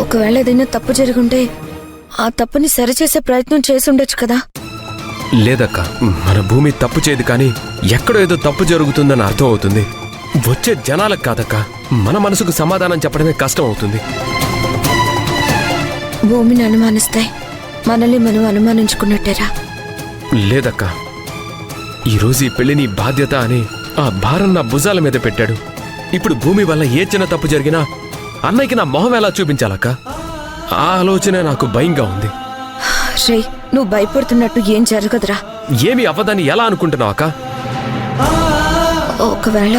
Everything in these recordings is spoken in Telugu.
ఒకవేళ ఏదైనా తప్పు జరుగుంటే ఆ తప్పుని సరిచేసే ప్రయత్నం చేసి ఉండొచ్చు కదా. లేదక్క, మన భూమి తప్పు చేయదు, కానీ ఎక్కడో ఏదో తప్పు జరుగుతుందని అర్థం అవుతుంది. వచ్చే జనాలకు కాదక్క, మన మనసుకు సమాధానం చెప్పడమే కష్టం అవుతుంది. భూమిని అనుమానిస్తే మనల్ని మనం అనుమానించుకున్నట్టేరా. లేదక్క, ఈరోజు ఈ పెళ్లి నీ బాధ్యత అని ఆ భారం నా భుజాల మీద పెట్టాడు. ఇప్పుడు భూమి వల్ల ఏ చిన్న తప్పు జరిగినా అన్నయ్యకి నా మొహం ఎలా చూపించాలక్క? ఆ ఆలోచనే నాకు భయంగా ఉంది. రే, నువ్వు భయపడుతున్నట్టు ఏం జరగదురా. ఏమీ అవ్వదని ఎలా అనుకుంటున్నావు అక్క? ఒకవేళ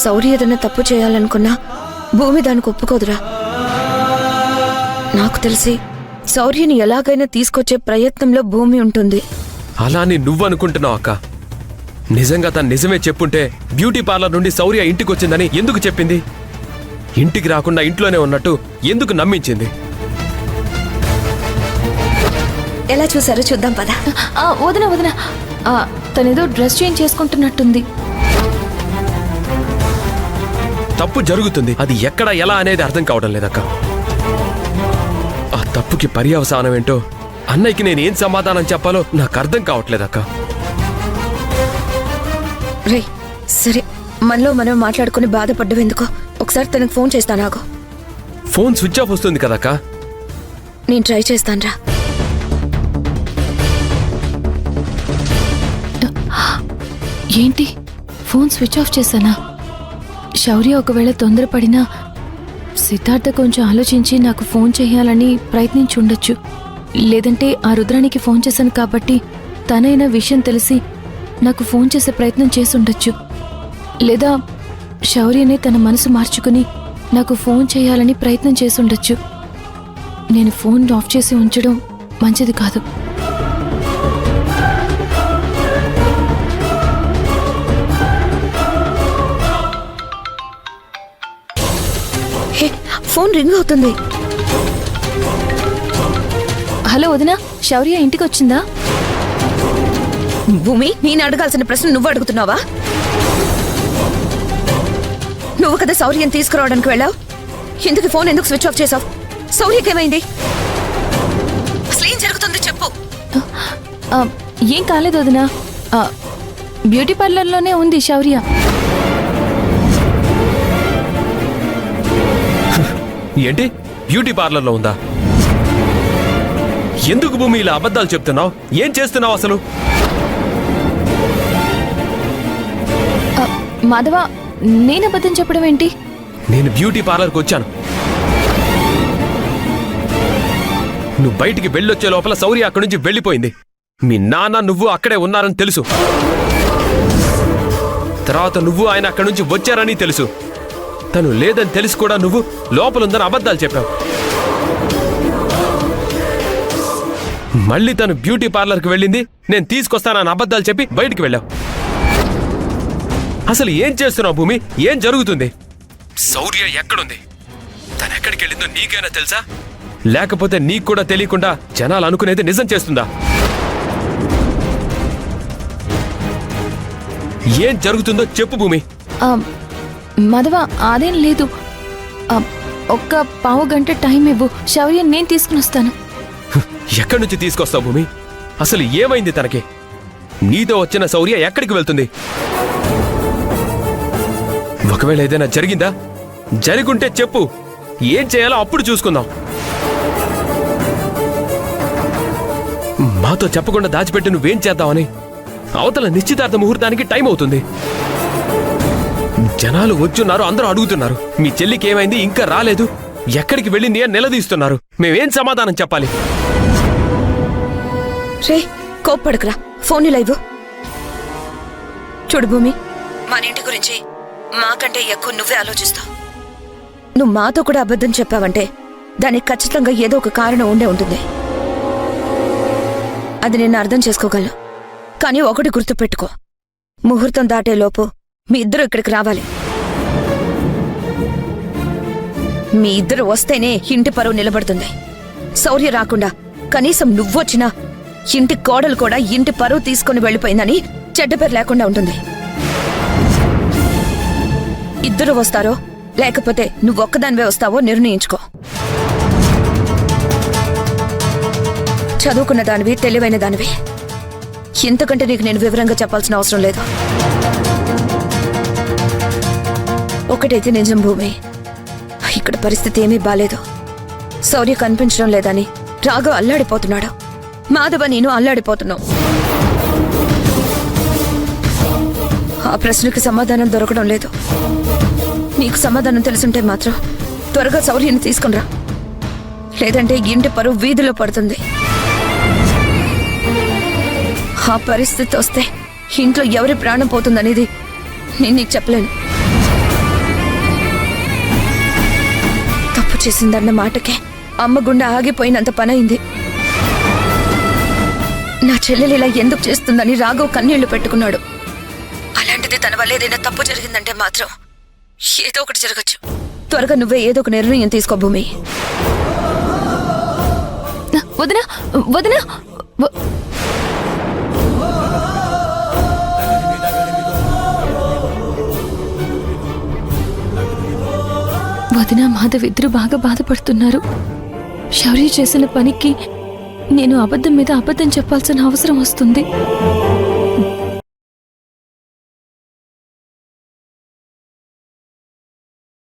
శౌర్య ఏదైనా తప్పు చేయాలనుకున్నా భూమి దానికి ఒప్పుకోదురా. నాకు తెలిసి శౌర్యని ఎలాగైనా తీసుకొచ్చే ప్రయత్నంలో భూమి ఉంటుంది. అలా అని నువ్వనుకుంటున్నావు అక్క? నిజంగా తను నిజమే చెప్పుంటే బ్యూటీ పార్లర్ నుండి శౌర్య ఇంటికొచ్చిందని ఎందుకు చెప్పింది? ఇంటికి రాకుండా ఇంట్లోనే ఉన్నట్టు ఎందుకు నమ్మించింది? ఎలా చూసారో చూద్దాం పద. వదిన వదిన, తనేదో డ్రెస్ చేంజ్ చేసుకుంటున్నట్టుంది. తప్పు జరుగుతుంది, అది ఎక్కడ ఎలా అనేది అర్థం కావడం లేదక్క. ఆ తప్పుకి పర్యవసానం ఏంటో అన్నయ్యకి నేనేం సమాధానం చెప్పాలో నాకు అర్థం కావట్లేదక్క. రే, సరే, మనలో మనం మాట్లాడుకుని బాధపడ్డం ఎందుకో ఒకసారి తనకు ఫోన్ చేస్తాను. నాకు ఫోన్ స్విచ్ ఆఫ్ వస్తుంది కదక్క. నేను ట్రై చేస్తానురా. ఏంటి, ఫోన్ స్విచ్ ఆఫ్ చేశానా? శౌర్య ఒకవేళ తొందరపడినా సిద్ధార్థ కొంచెం ఆలోచించి నాకు ఫోన్ చేయాలని ప్రయత్నించి ఉండొచ్చు. లేదంటే ఆ రుద్రానికి ఫోన్ చేశాను కాబట్టి తనైనా విషయం తెలిసి నాకు ఫోన్ చేసే ప్రయత్నం చేసి ఉండొచ్చు. లేదా శౌర్యనే తన మనసు మార్చుకుని నాకు ఫోన్ చేయాలని ప్రయత్నం చేసి ఉండొచ్చు. నేను ఫోన్ ఆఫ్ చేసి ఉంచడం మంచిది కాదు. ఫోన్ రింగ్ అవుతుంది. హలో వదినా, శౌర్య ఇంటికి వచ్చిందా? భూమి, నేను అడగాల్సిన ప్రశ్న నువ్వు అడుగుతున్నావా? నువ్వు కదా శౌర్యం తీసుకురావడానికి వెళ్ళావు. ఎందుకు ఫోన్ ఎందుకు స్విచ్ ఆఫ్ చేసావు? శౌర్యకేమైంది? అసలు ఏం జరుగుతుంది చెప్పు. ఏం కాలేదు వదినా, బ్యూటీ పార్లర్లోనే ఉంది శౌర్య. ఏంటి, బ్యూటీ పార్లర్లో ఉందా? ఎందుకు భూమి ఇలా అబద్ధాలు చెప్తున్నావు? ఏం చేస్తున్నావు అసలు? మాధవ, నేను అబద్ధం చెప్పడం ఏంటి? నేను బ్యూటీ పార్లర్కి వచ్చాను. నువ్వు బయటికి వెళ్ళొచ్చే లోపల శౌర్య అక్కడి నుంచి వెళ్ళిపోయింది. మీ నాన్న నువ్వు అక్కడే ఉన్నారని తెలుసు. తర్వాత నువ్వు ఆయన అక్కడి నుంచి వచ్చారని తెలుసు. తను లేదని తెలిసి కూడా నువ్వు లోపలుందని అబద్ధాలు చెప్పావు. మళ్ళీ తను బ్యూటీ పార్లర్కి వెళ్ళింది, నేను తీసుకొస్తానని అబద్ధాలు చెప్పి బయటికి వెళ్ళావు. అసలు ఏం చేస్తున్నావు భూమి? ఏం జరుగుతుంది? శౌర్య ఎక్కడుంది? తను ఎక్కడికి వెళ్ళిందో నీకైనా తెలుసా? లేకపోతే నీకు కూడా తెలియకుండా జనాలు అనుకునేది నిజం చేస్తుందా? ఏం జరుగుతుందో చెప్పు భూమి. మాధవ, అదేం లేదు. ఒక్క పావు గంట టైం ఇవ్వు, శౌర్య నేను తీసుకుని వస్తాను. ఎక్కడి నుంచి తీసుకొస్తావు భూమి? అసలు ఏమైంది తనకి? నీతో వచ్చిన శౌర్య ఎక్కడికి వెళ్తుంది? ఒకవేళ ఏదైనా జరిగిందా? జరుగుంటే చెప్పు, ఏం చేయాలో అప్పుడు చూసుకుందాం. మాతో చెప్పకుండా దాచిపెట్టి నువ్వేం చేద్దామని? అవతల నిశ్చితార్థ ముహూర్తానికి టైం అవుతుంది. జనాలు వచ్చున్నారు, అందరూ అడుగుతున్నారు మీ చెల్లికి ఏమైంది, ఇంకా రాలేదు, ఎక్కడికి వెళ్ళింది అని నిలదీస్తున్నారు. మేమేం సమాధానం చెప్పాలి? రే, కోప్పడకురా, ఫోన్ లైవ్. చూడు భూమి, మన ఇంటి గురించి మాకంటే ఎక్కువ నువ్వే ఆలోచిస్తావు. నువ్వు మాతో కూడా అబద్ధం చెప్పావంటే దానికి ఖచ్చితంగా ఏదో ఒక కారణం ఉండే ఉంటుంది. అది నేను అర్థం చేసుకోగలను. కానీ ఒకటి గుర్తుపెట్టుకో, ముహూర్తం దాటేలోపు మీ ఇద్దరు ఇక్కడికి రావాలి. మీ ఇద్దరు వస్తేనే ఇంటి పరువు నిలబడుతుంది. శౌర్య రాకుండా కనీసం నువ్వొచ్చినా ఇంటి కోడలు కూడా ఇంటి పరువు తీసుకుని వెళ్ళిపోయిందని చెడ్డ పేరు లేకుండా ఉంటుంది. ఇద్దరు వస్తారో లేకపోతే నువ్వొక్కదానివే వస్తావో నిర్ణయించుకో. చదువుకున్న దానివి, తెలివైన దానివి. ఇంతకంటే నీకు నేను వివరంగా చెప్పాల్సిన అవసరం లేదు. ఒకటైతే నిజం భూమి, ఇక్కడ పరిస్థితి ఏమీ బాలేదు. శౌర్య కనిపించడం లేదని రాఘవ్ అల్లాడిపోతున్నాడు. మాధవ నేను అల్లాడిపోతున్నావు. ఆ ప్రశ్నకి సమాధానం దొరకడం లేదు. నీకు సమాధానం తెలుసుంటే మాత్రం త్వరగా శౌర్యని తీసుకునిరా, లేదంటే ఇంటి పరువు వీధిలో పడుతుంది. ఆ పరిస్థితి వస్తే ఇంట్లో ఎవరి ప్రాణం పోతుందనేది నేను నీకు చెప్పలేను. తప్పు చేసిందన్న మాటకే అమ్మ గుండె ఆగిపోయినంత పనైంది. నా చెల్లెలు ఇలా ఎందుకు చేస్తుందని రాఘవ్ కన్నీళ్లు పెట్టుకున్నాడు. అలాంటిది తన వల్ల ఏదైనా తప్పు జరిగిందంటే మాత్రం ఏదో ఒకటి జరగచ్చు. త్వరగా నువ్వే ఏదో ఒక నిర్ణయం తీసుకో భూమి. వదినా వదినా వదినా మాధవ్ ఇద్దరు బాగా బాధపడుతున్నారు. శౌర్య చేసిన పనికి నేను అబద్ధం మీద అబద్ధం చెప్పాల్సిన అవసరం వస్తుంది.